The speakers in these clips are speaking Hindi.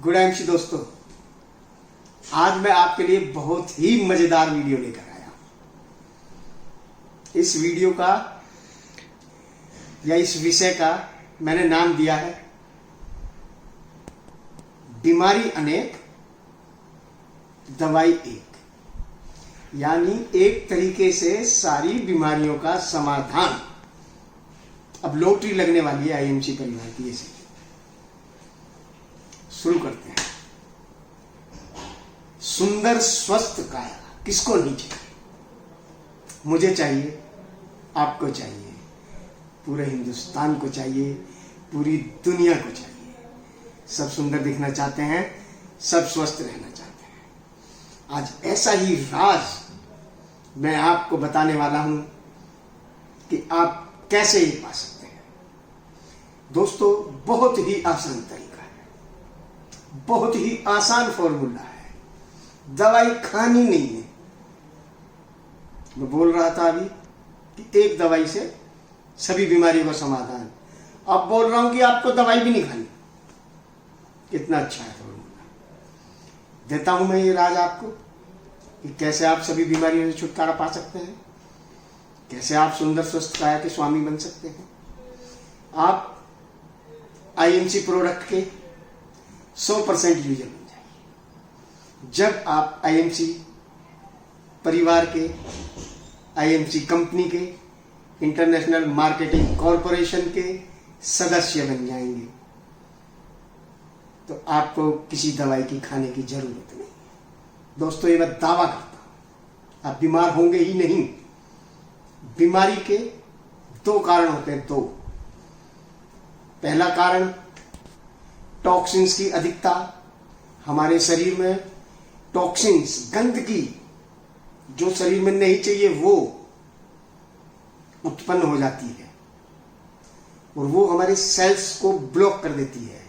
गुड एमसी दोस्तों, आज मैं आपके लिए बहुत ही मजेदार वीडियो लेकर आया। इस वीडियो का या इस विषय का मैंने नाम दिया है बीमारी अनेक दवाई एक, यानी एक तरीके से सारी बीमारियों का समाधान। अब लॉटरी लगने वाली है आईएमसी परिवार की। ऐसे शुरू करते हैं। सुंदर स्वस्थ काया किसको नहीं चाहिए? मुझे चाहिए, आपको चाहिए, पूरे हिंदुस्तान को चाहिए, पूरी दुनिया को चाहिए। सब सुंदर दिखना चाहते हैं, सब स्वस्थ रहना चाहते हैं। आज ऐसा ही राज मैं आपको बताने वाला हूं कि आप कैसे ये पा सकते हैं। दोस्तों, बहुत ही आसान तरीका है, बहुत ही आसान फॉर्मूला है। दवाई खानी नहीं है। मैं बोल रहा था अभी कि एक दवाई से सभी बीमारियों का समाधान। अब बोल रहा हूं कि आपको दवाई भी नहीं खानी। कितना अच्छा है फॉर्मूला। देता हूं मैं ये राज आपको कि कैसे आप सभी बीमारियों से छुटकारा पा सकते हैं, कैसे आप सुंदर स्वस्थ काया के स्वामी बन सकते हैं। आप आईएमसी प्रोडक्ट के 100% यूजर बन जाइए। जब आप आईएमसी परिवार के, आईएमसी कंपनी के, इंटरनेशनल मार्केटिंग कॉरपोरेशन के सदस्य बन जाएंगे तो आपको किसी दवाई की खाने की जरूरत नहीं। दोस्तों, ये मैं दावा करता हूं, आप बीमार होंगे ही नहीं। बीमारी के दो कारण होते हैं, दो। पहला कारण टॉक्सिन्स की अधिकता। हमारे शरीर में टॉक्सिन्स, गंदगी जो शरीर में नहीं चाहिए वो उत्पन्न हो जाती है और वो हमारे सेल्स को ब्लॉक कर देती है,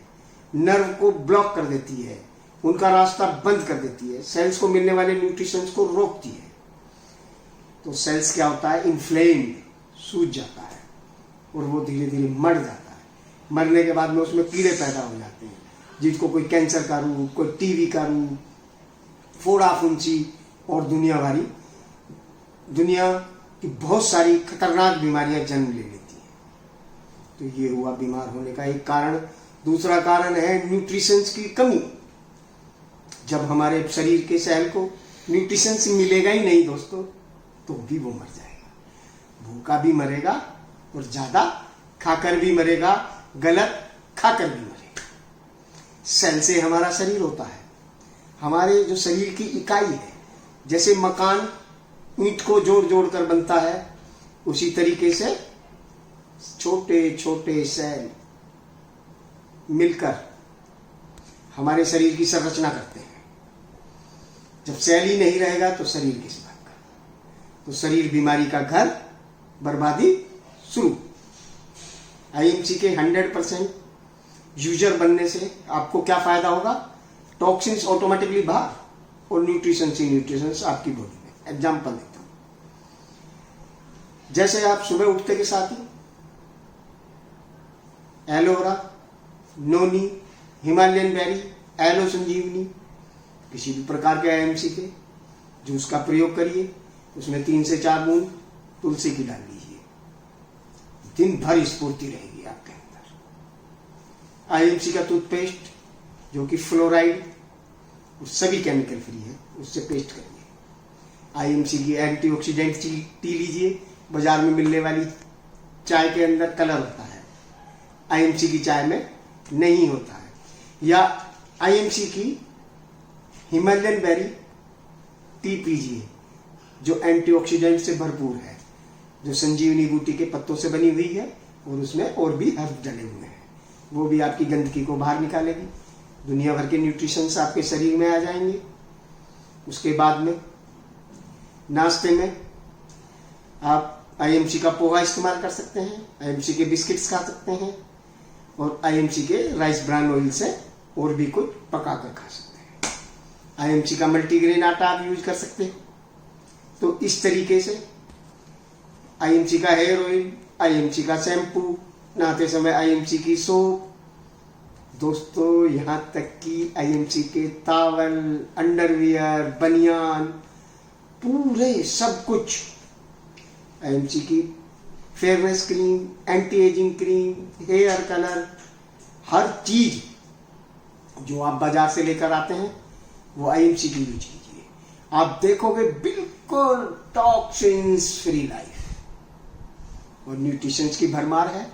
नर्व को ब्लॉक कर देती है, उनका रास्ता बंद कर देती है, सेल्स को मिलने वाले न्यूट्रिशंस को रोकती है। तो सेल्स क्या होता है? इन्फ्लेम्ड, सूज जाता है और वो धीरे धीरे मर जाता है। मरने के बाद में उसमें कीड़े पैदा हो जाते हैं, जिसको कोई कैंसर का रूप, कोई टीबी का रूप, फोड़ा फुंसी और दुनिया की बहुत सारी खतरनाक बीमारियां जन्म ले लेती हैं। तो ये हुआ बीमार होने का एक कारण। दूसरा कारण है न्यूट्रिशंस की कमी। जब हमारे शरीर के सेल को न्यूट्रिशंस मिलेगा ही नहीं दोस्तों, तो भी वो मर जाएगा। भूखा भी मरेगा और ज्यादा खाकर भी मरेगा, गलत खाकर भी मरेगा। सेल से हमारा शरीर होता है। हमारे जो शरीर की इकाई है, जैसे मकान ईंट को जोड़ जोड़ कर बनता है, उसी तरीके से छोटे छोटे सेल मिलकर हमारे शरीर की संरचना करते हैं। जब सेल ही नहीं रहेगा तो शरीर किस बात का? तो शरीर बीमारी का घर, बर्बादी शुरू। आईएमसी के 100% यूजर बनने से आपको क्या फायदा होगा? टॉक्सिन्स ऑटोमेटिकली बाहर और न्यूट्रिशंस आपकी बॉडी में। एग्जाम्पल देता हूं। जैसे आप सुबह उठते के साथ ही एलोवेरा, नोनी, हिमालयन बेरी, एलो संजीवनी, किसी भी प्रकार के आईएमसी के जूस का प्रयोग करिए। उसमें 3 से 4 बूंद तुलसी की डाल लीजिए। दिन भर स्फूर्ति रहेगी आपके अंदर। आईएमसी का टूथपेस्ट जो कि फ्लोराइड और सभी केमिकल फ्री है, उससे पेस्ट करिए। आईएमसी की एंटीऑक्सीडेंट टी लीजिए। बाजार में मिलने वाली चाय के अंदर कलर होता है, आईएमसी की चाय में नहीं होता है। या आईएमसी की हिमालयन बेरी टी पीजिए जो एंटीऑक्सीडेंट से भरपूर है, जो संजीवनी बूटी के पत्तों से बनी हुई है और उसमें और भी हर्ब डले हुए हैं। वो भी आपकी गंदगी को बाहर निकालेगी। दुनिया भर के न्यूट्रिशंस आपके शरीर में आ जाएंगे। उसके बाद में नाश्ते में आप आईएमसी का पोहा इस्तेमाल कर सकते हैं, आईएमसी के बिस्किट्स खा सकते हैं और आईएमसी के राइस ब्रान ऑयल से और भी कुछ पका कर खा सकते हैं। आईएमसी का मल्टीग्रेन आटा आप यूज कर सकते हैं। तो इस तरीके से आईएमसी का हेयर ऑयल, आईएमसी का शैम्पू, नहाते समय आईएमसी की सोप, दोस्तों यहाँ तक कि आईएमसी के तावल, अंडरवियर, बनियान, पूरे सब कुछ आईएमसी की fairness cream, anti ageing cream, hair colour, हर चीज जो आप बाजार से लेकर आते हैं वो आईएमसी की यूज कीजिए। आप देखोगे बिल्कुल टॉक्सिन्स फ्री लाइफ। और न्यूट्रिशंस की भरमार है।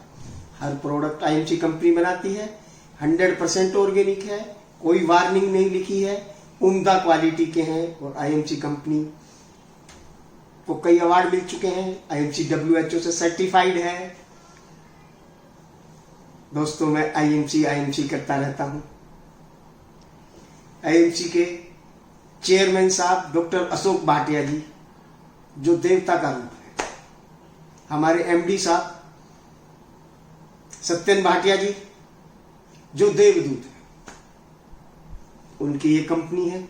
हर प्रोडक्ट आईएमसी कंपनी बनाती है, 100% ऑर्गेनिक है, कोई वार्निंग नहीं लिखी है, उम्दा क्वालिटी के हैं। और आईएमसी कंपनी को कई अवार्ड मिल चुके हैं, आईएमसी WHO से सर्टिफाइड है। दोस्तों मैं आईएमसी करता रहता हूं। आईएमसी के चेयरमैन साहब डॉक्टर अशोक भाटिया जी, जो देवता का रूप है। हमारे एमडी साहब सत्यन भाटिया जी, जो देवदूत है। उनकी ये कंपनी है।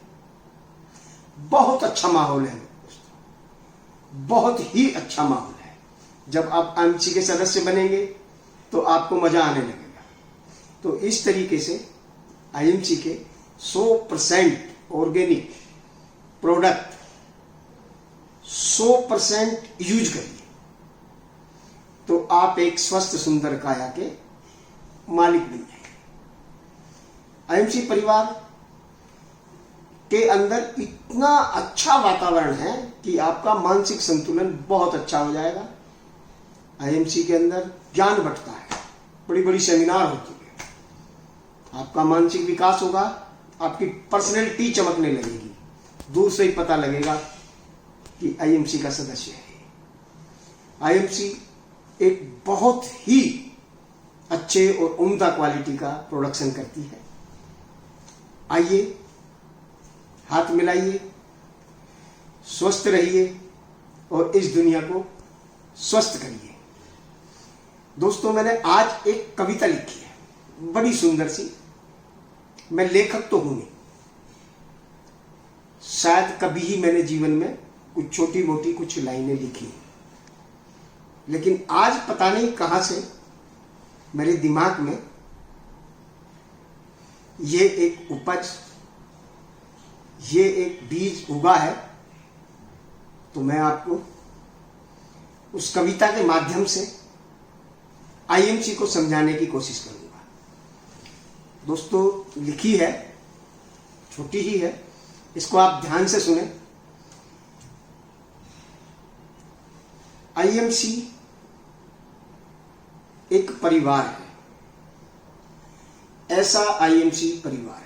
बहुत अच्छा माहौल है दोस्तों, बहुत ही अच्छा माहौल है। जब आप आईएमसी के सदस्य बनेंगे तो आपको मजा आने लगेगा। तो इस तरीके से आईएमसी के 100% ऑर्गेनिक प्रोडक्ट 100% यूज करिए, तो आप एक स्वस्थ सुंदर काया के मालिक बन जाएंगे। आईएमसी परिवार के अंदर इतना अच्छा वातावरण है कि आपका मानसिक संतुलन बहुत अच्छा हो जाएगा। आईएमसी के अंदर ज्ञान बंटता है, बड़ी बड़ी सेमिनार होती है, आपका मानसिक विकास होगा, आपकी पर्सनैलिटी चमकने लगेगी। दूर से ही पता लगेगा कि आईएमसी का सदस्य है। आईएमसी एक बहुत ही अच्छे और उम्दा क्वालिटी का प्रोडक्शन करती है। आइए, हाथ मिलाइए, स्वस्थ रहिए और इस दुनिया को स्वस्थ करिए। दोस्तों मैंने आज एक कविता लिखी है, बड़ी सुंदर सी। मैं लेखक तो हूं नहीं, शायद कभी ही मैंने जीवन में कुछ छोटी मोटी कुछ लाइनें लिखी, लेकिन आज पता नहीं कहां से मेरे दिमाग में ये एक उपज, ये एक बीज उगा है। तो मैं आपको उस कविता के माध्यम से आईएमसी को समझाने की कोशिश करूंगा। दोस्तों लिखी है, छोटी ही है, इसको आप ध्यान से सुने। आईएमसी एक परिवार है, ऐसा आईएमसी परिवार है।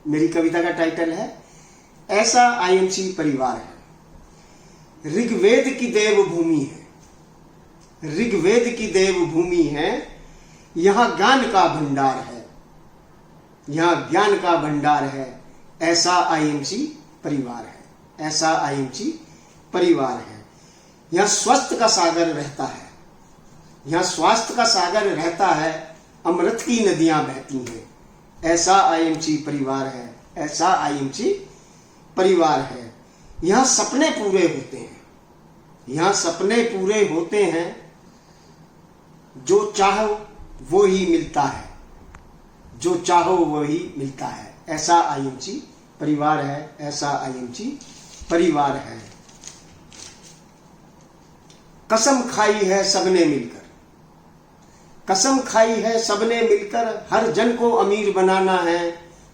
मेरी कविता का टाइटल है ऐसा आईएमसी परिवार है। ऋग्वेद की देवभूमि है, ऋग्वेद की देवभूमि है, यहां ज्ञान का भंडार है, यहां ज्ञान का भंडार है। ऐसा आईएमसी परिवार है, ऐसा आईएमसी परिवार है। यहां स्वस्थ का सागर रहता है, यहां स्वास्थ्य का सागर रहता है, अमृत की नदियां बहती हैं। ऐसा आईएमसी परिवार है, ऐसा आईएमसी परिवार है। यहां सपने पूरे होते हैं, यहां सपने पूरे होते हैं, जो चाहो वो ही मिलता है, जो चाहो वो ही मिलता है। ऐसा आईएमसी परिवार है, ऐसा आईएमसी परिवार है। कसम खाई है सबने मिलकर, कसम खाई है सबने मिलकर, हर जन को अमीर बनाना है,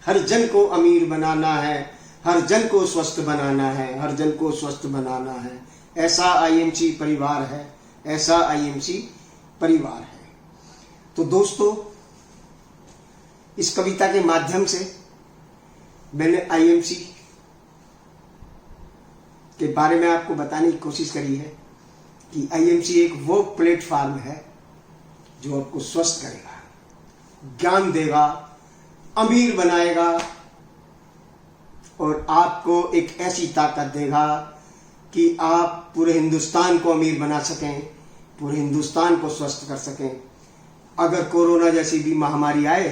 हर जन को अमीर बनाना है, हर जन को स्वस्थ बनाना है, हर जन को स्वस्थ बनाना है। ऐसा आईएमसी परिवार है, ऐसा आईएमसी परिवार है। तो दोस्तों इस कविता के माध्यम से मैंने आईएमसी के बारे में आपको बताने की कोशिश करी है कि आईएमसी एक वो प्लेटफॉर्म है जो आपको स्वस्थ करेगा, ज्ञान देगा, अमीर बनाएगा और आपको एक ऐसी ताकत देगा कि आप पूरे हिंदुस्तान को अमीर बना सकें, पूरे हिंदुस्तान को स्वस्थ कर सकें। अगर कोरोना जैसी भी महामारी आए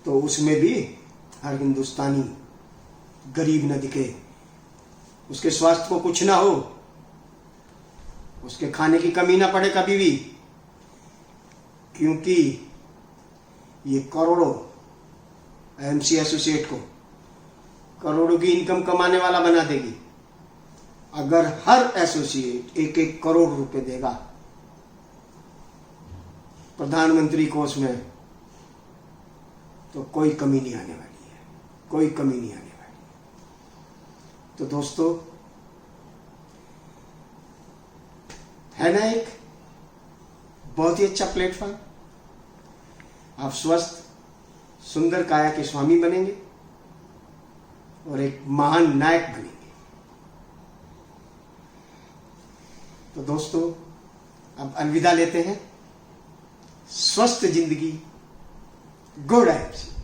तो उसमें भी हर हिंदुस्तानी गरीब न दिखे, उसके स्वास्थ्य को कुछ ना हो, उसके खाने की कमी ना पड़े कभी भी, क्योंकि ये करोड़ों एएमसी एसोसिएट को करोड़ों की इनकम कमाने वाला बना देगी। अगर हर एसोसिएट 1-1 करोड़ रुपए देगा प्रधानमंत्री कोष में, तो कोई कमी नहीं आने वाली है, कोई कमी नहीं आने वाली। तो दोस्तों, है ना एक बहुत ही अच्छा प्लेटफॉर्म। आप स्वस्थ सुंदर काया के स्वामी बनेंगे और एक महान नायक बनेंगे। तो दोस्तों, अब अलविदा लेते हैं। स्वस्थ जिंदगी, गुड एएमसी।